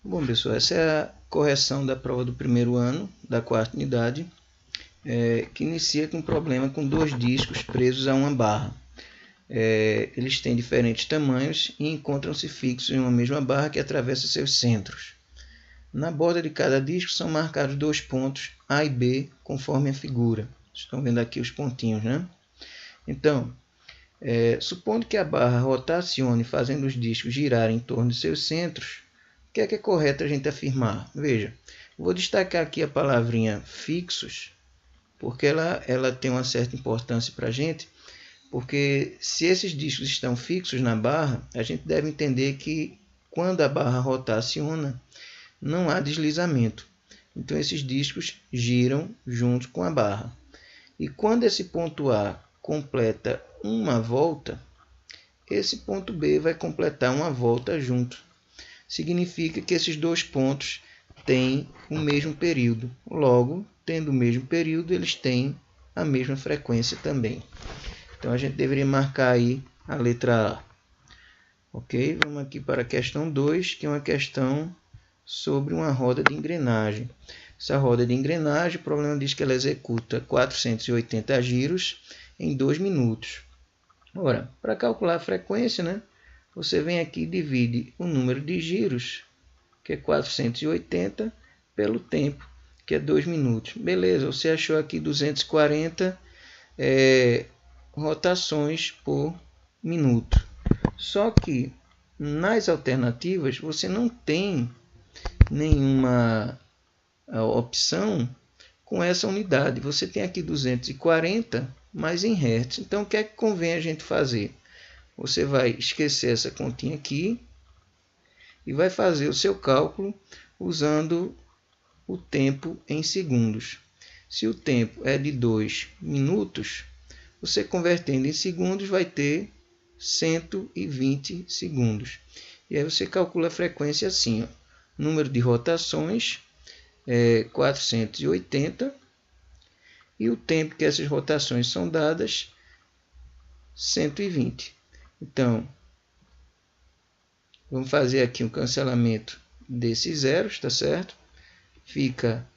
Bom, pessoal, essa é a correção da prova do primeiro ano, da quarta unidade, que inicia com um problema com dois discos presos a uma barra. Eles têm diferentes tamanhos e encontram-se fixos em uma mesma barra que atravessa seus centros. Na borda de cada disco são marcados dois pontos A e B, conforme a figura. Estão vendo aqui os pontinhos, né? Então, supondo que a barra rotacione fazendo os discos girarem em torno de seus centros, o que é correto a gente afirmar? Veja, vou destacar aqui a palavrinha fixos, porque ela tem uma certa importância para a gente, porque se esses discos estão fixos na barra, a gente deve entender que quando a barra rotaciona, não há deslizamento. Então esses discos giram junto com a barra. E quando esse ponto A completa uma volta, esse ponto B vai completar uma volta junto. Significa que esses dois pontos têm o mesmo período. Logo, tendo o mesmo período, eles têm a mesma frequência também. Então, a gente deveria marcar aí a letra A. Ok? Vamos aqui para a questão 2, que é uma questão sobre uma roda de engrenagem. Essa roda de engrenagem, o problema diz que ela executa 480 giros em 2 minutos. Ora, para calcular a frequência, né? Você vem aqui e divide o número de giros, que é 480, pelo tempo, que é 2 minutos. Beleza, você achou aqui 240 rotações por minuto. Só que nas alternativas você não tem nenhuma opção com essa unidade. Você tem aqui 240, mas em hertz. Então, o que é que convém a gente fazer? Você vai esquecer essa continha aqui e vai fazer o seu cálculo usando o tempo em segundos. Se o tempo é de 2 minutos, você convertendo em segundos vai ter 120 segundos. E aí você calcula a frequência assim, ó. Número de rotações é 480 e o tempo que essas rotações são dadas, 120. Então, vamos fazer aqui um cancelamento desses zeros, tá certo? Fica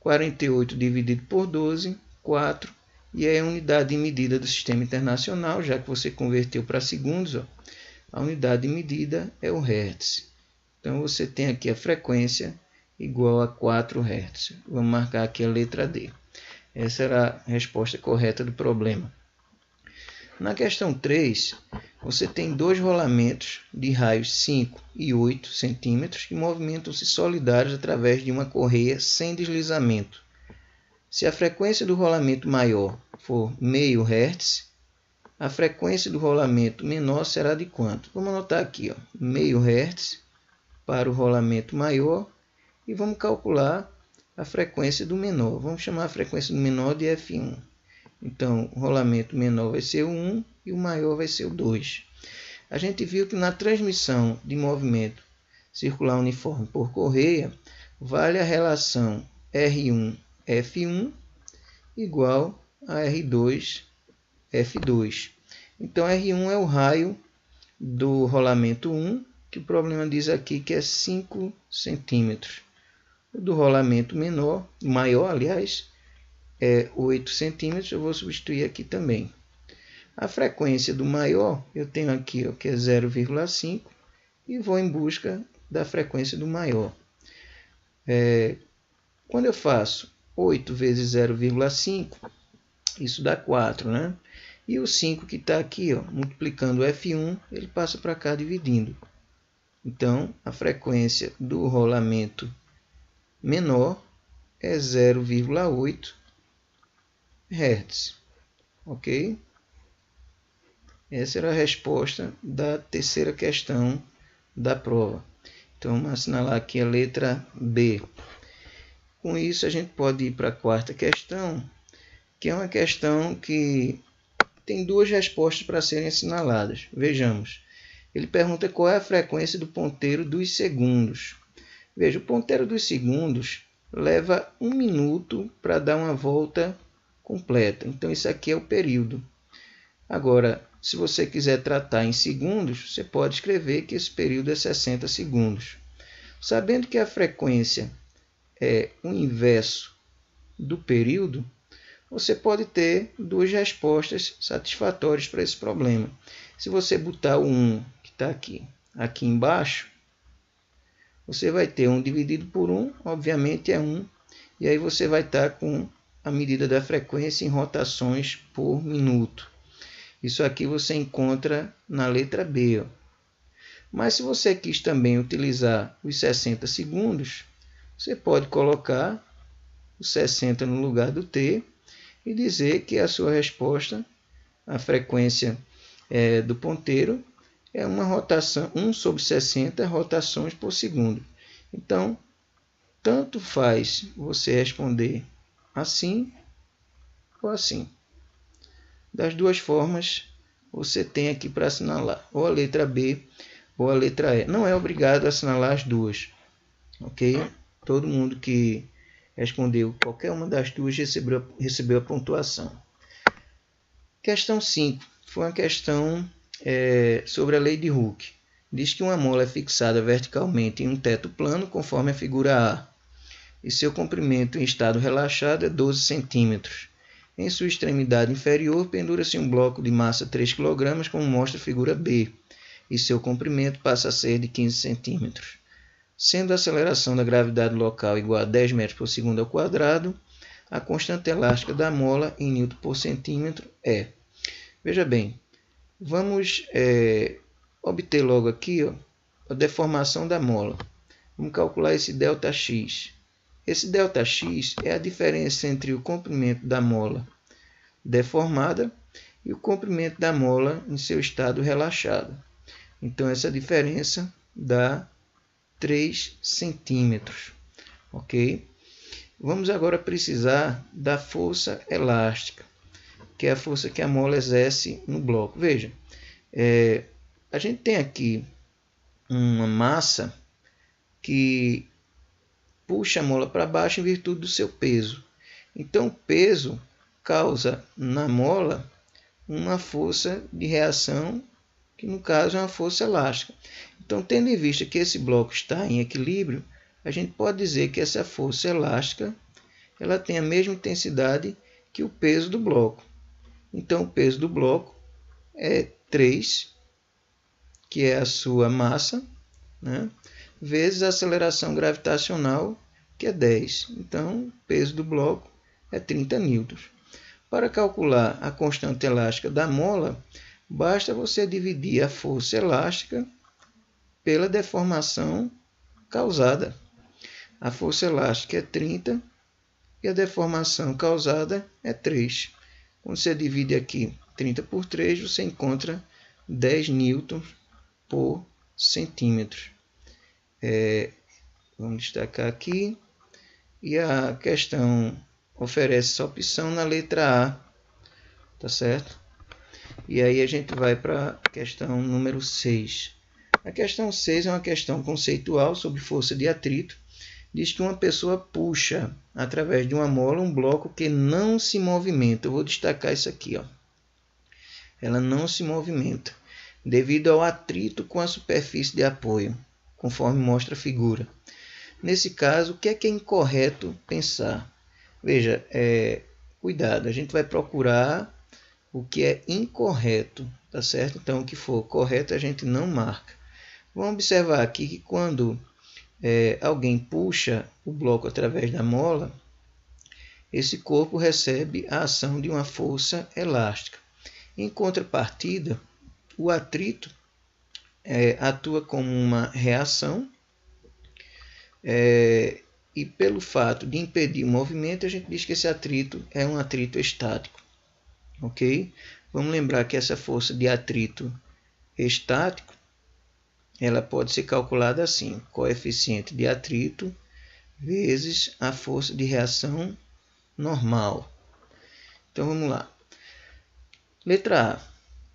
48 dividido por 12, 4. E é a unidade de medida do sistema internacional, já que você converteu para segundos, ó, a unidade de medida é o Hz. Então, você tem aqui a frequência igual a 4 Hz. Vamos marcar aqui a letra D. Essa era a resposta correta do problema. Na questão 3, você tem dois rolamentos de raios 5 e 8 centímetros que movimentam-se solidários através de uma correia sem deslizamento. Se a frequência do rolamento maior for meio Hz, a frequência do rolamento menor será de quanto? Vamos anotar aqui, ó, meio Hz para o rolamento maior e vamos calcular a frequência do menor. Vamos chamar a frequência do menor de F1. Então, o rolamento menor vai ser o 1 e o maior vai ser o 2. A gente viu que na transmissão de movimento circular uniforme por correia, vale a relação R1-F1 igual a R2-F2. Então, R1 é o raio do rolamento 1, que o problema diz aqui que é 5 centímetros. O do rolamento maior, aliás, é 8 centímetros, eu vou substituir aqui também. A frequência do maior, eu tenho aqui, ó, que é 0,5, e vou em busca da frequência do maior. Quando eu faço 8 vezes 0,5, isso dá 4, né? E o 5 que está aqui, ó, multiplicando o F1, ele passa para cá dividindo. Então, a frequência do rolamento menor é 0,8 Hz. Ok? Essa era a resposta da terceira questão da prova. Então, vamos assinalar aqui a letra B. Com isso, a gente pode ir para a quarta questão, que é uma questão que tem duas respostas para serem assinaladas. Vejamos. Ele pergunta qual é a frequência do ponteiro dos segundos. Veja, o ponteiro dos segundos leva 1 minuto para dar uma volta completa. Então, isso aqui é o período. Agora, Se você quiser tratar em segundos, você pode escrever que esse período é 60 segundos. Sabendo que a frequência é o inverso do período, você pode ter duas respostas satisfatórias para esse problema. Se você botar o 1, que está aqui embaixo, você vai ter 1 dividido por 1, obviamente é 1, e aí você vai estar com a medida da frequência em rotações por minuto. Isso aqui você encontra na letra B. Ó. Mas se você quis também utilizar os 60 segundos, você pode colocar o 60 no lugar do T e dizer que a sua resposta, a frequência do ponteiro, é uma rotação, 1 sobre 60 rotações por segundo. Então, tanto faz você responder assim ou assim. Das duas formas, você tem aqui para assinalar, ou a letra B ou a letra E. Não é obrigado a assinalar as duas, ok? Todo mundo que respondeu qualquer uma das duas recebeu a pontuação. Questão 5. Foi uma questão sobre a lei de Hooke. Diz que uma mola é fixada verticalmente em um teto plano, conforme a figura A, e seu comprimento em estado relaxado é 12 centímetros. Em sua extremidade inferior, pendura-se um bloco de massa 3 kg, como mostra a figura B, e seu comprimento passa a ser de 15 centímetros. Sendo a aceleração da gravidade local igual a 10 metros por segundo ao quadrado, a constante elástica da mola em Newton por centímetro é. Veja bem, vamos obter logo aqui a deformação da mola. Vamos calcular esse ΔX. Esse ΔX é a diferença entre o comprimento da mola deformada e o comprimento da mola em seu estado relaxado. Então, essa diferença dá 3 centímetros, ok? Vamos agora precisar da força elástica, que é a força que a mola exerce no bloco. Veja, a gente tem aqui uma massa que puxa a mola para baixo em virtude do seu peso. Então, o peso causa na mola uma força de reação, que no caso é uma força elástica. Então, tendo em vista que esse bloco está em equilíbrio, a gente pode dizer que essa força elástica ela tem a mesma intensidade que o peso do bloco. Então, o peso do bloco é 3, que é a sua massa, né, vezes a aceleração gravitacional, que é 10. Então, o peso do bloco é 30 newtons. Para calcular a constante elástica da mola, basta você dividir a força elástica pela deformação causada. A força elástica é 30 e a deformação causada é 3. Quando você divide aqui 30 por 3, você encontra 10 newtons por centímetro. Vamos destacar aqui. E a questão oferece essa opção na letra A. Tá certo? E aí a gente vai para a questão número 6. A questão 6 é uma questão conceitual sobre força de atrito. Diz que uma pessoa puxa através de uma mola um bloco que não se movimenta. Eu vou destacar isso aqui. Ela não se movimenta devido ao atrito com a superfície de apoio, conforme mostra a figura. Nesse caso, o que é incorreto pensar? Veja, cuidado, a gente vai procurar o que é incorreto, tá certo? Então, o que for correto a gente não marca. Vamos observar aqui que quando alguém puxa o bloco através da mola, esse corpo recebe a ação de uma força elástica. Em contrapartida, o atrito atua como uma reação e pelo fato de impedir o movimento, a gente diz que esse atrito é um atrito estático. Ok? Vamos lembrar que essa força de atrito estático ela pode ser calculada assim: coeficiente de atrito vezes a força de reação normal. Então vamos lá. Letra A.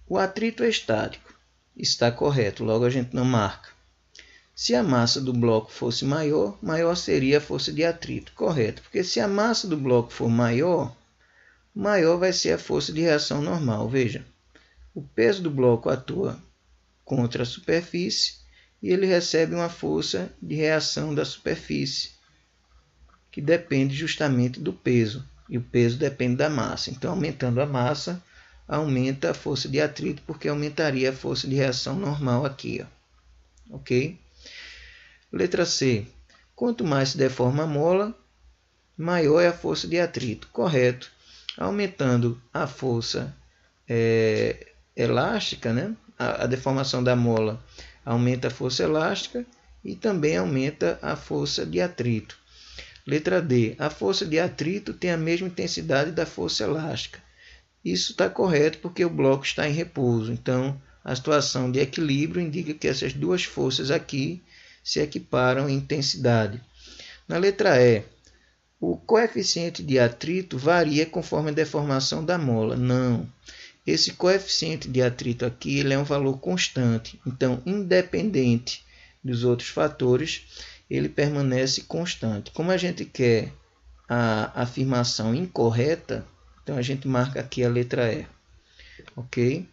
O atrito é estático. Está correto, logo a gente não marca. Se a massa do bloco fosse maior, maior seria a força de atrito. Correto, porque se a massa do bloco for maior, maior vai ser a força de reação normal. Veja, O peso do bloco atua contra a superfície e ele recebe uma força de reação da superfície, que depende justamente do peso. E o peso depende da massa. Então, aumentando a massa, aumenta a força de atrito, porque aumentaria a força de reação normal aqui. Ó. Ok? Letra C. Quanto mais se deforma a mola, maior é a força de atrito. Correto. Aumentando a força elástica, né? A deformação da mola aumenta a força elástica e também aumenta a força de atrito. Letra D. A força de atrito tem a mesma intensidade da força elástica. Isso está correto porque o bloco está em repouso. Então, a situação de equilíbrio indica que essas duas forças aqui se equiparam em intensidade. Na letra E, o coeficiente de atrito varia conforme a deformação da mola. Não. Esse coeficiente de atrito aqui ele é um valor constante. Então, independente dos outros fatores, ele permanece constante. Como a gente quer a afirmação incorreta, então a gente marca aqui a letra E. Ok?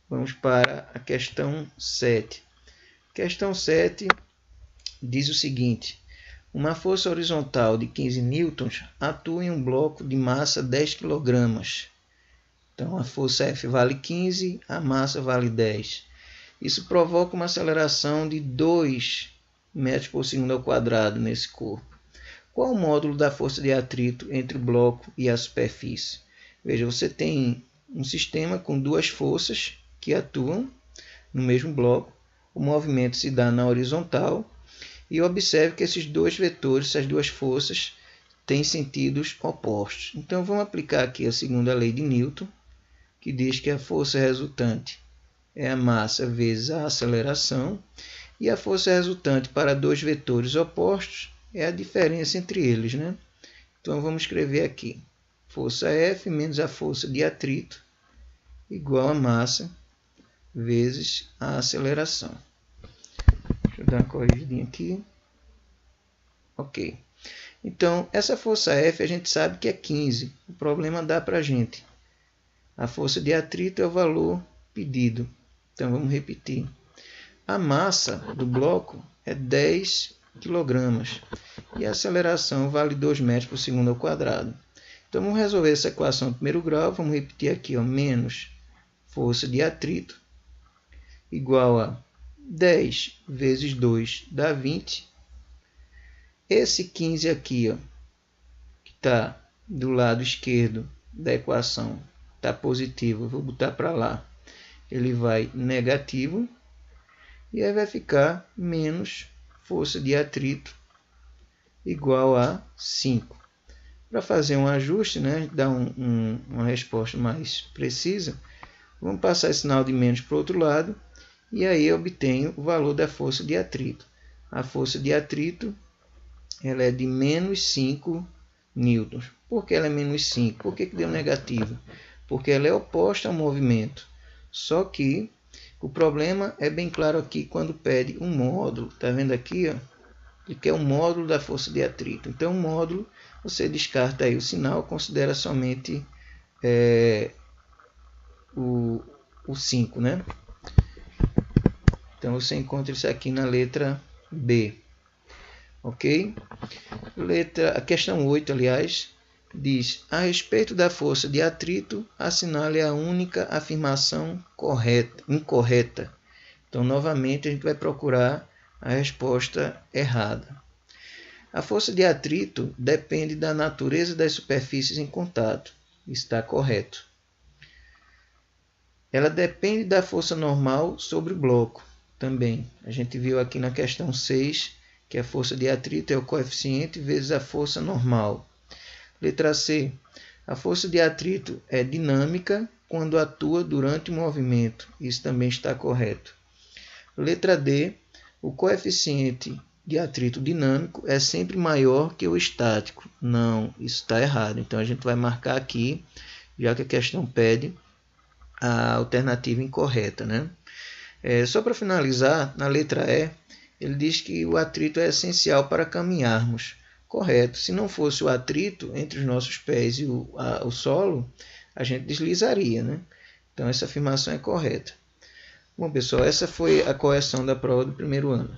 Vamos para a questão 7. Questão 7 diz o seguinte: uma força horizontal de 15 newtons atua em um bloco de massa 10 kg. Então, a força F vale 15, a massa vale 10. Isso provoca uma aceleração de 2 metros por segundo ao quadrado nesse corpo. Qual o módulo da força de atrito entre o bloco e a superfície? Veja, você tem um sistema com duas forças que atuam no mesmo bloco. O movimento se dá na horizontal e observe que esses dois vetores, essas duas forças, têm sentidos opostos. Então, vamos aplicar aqui a segunda lei de Newton, que diz que a força resultante é a massa vezes a aceleração, e a força resultante para dois vetores opostos é a diferença entre eles, né? Então, vamos escrever aqui: força F menos a força de atrito igual a massa vezes a aceleração. Deixa eu dar uma corrigidinha aqui. Ok. Então, essa força F a gente sabe que é 15. O problema dá para a gente. A força de atrito é o valor pedido. Então, vamos repetir. A massa do bloco é 10 kg e a aceleração vale 2 metros por segundo ao quadrado. Então, vamos resolver essa equação em primeiro grau. Vamos repetir aqui, ó, menos força de atrito igual a 10 vezes 2 dá 20. Esse 15 aqui, ó, que está do lado esquerdo da equação, está positivo. Vou botar para lá. Ele vai negativo. E aí vai ficar menos força de atrito igual a 5. Para fazer um ajuste, né, dar uma resposta mais precisa, vamos passar esse sinal de menos para o outro lado. E aí eu obtenho o valor da força de atrito. A força de atrito ela é de menos 5 newtons. Por que ela é menos 5? Por que deu negativo? Porque ela é oposta ao movimento. Só que o problema é bem claro aqui quando pede um módulo. Está vendo aqui? Ó? Ele quer um módulo da força de atrito. Então, o módulo, você descarta aí o sinal, considera somente o 5, né? Então, você encontra isso aqui na letra B. Ok? A questão 8, aliás, diz: a respeito da força de atrito, assinale a única afirmação incorreta. Então, novamente, a gente vai procurar a resposta errada. A força de atrito depende da natureza das superfícies em contato. Está correto. Ela depende da força normal sobre o bloco. Também. A gente viu aqui na questão 6 que a força de atrito é o coeficiente vezes a força normal. Letra C. A força de atrito é dinâmica quando atua durante o movimento. Isso também está correto. Letra D. O coeficiente de atrito dinâmico é sempre maior que o estático. Não, isso está errado. Então, a gente vai marcar aqui, já que a questão pede a alternativa incorreta, né? Só para finalizar, na letra E, ele diz que o atrito é essencial para caminharmos. Correto. Se não fosse o atrito entre os nossos pés e o solo, a gente deslizaria, né? Então essa afirmação é correta. Bom, pessoal, essa foi a correção da prova do primeiro ano.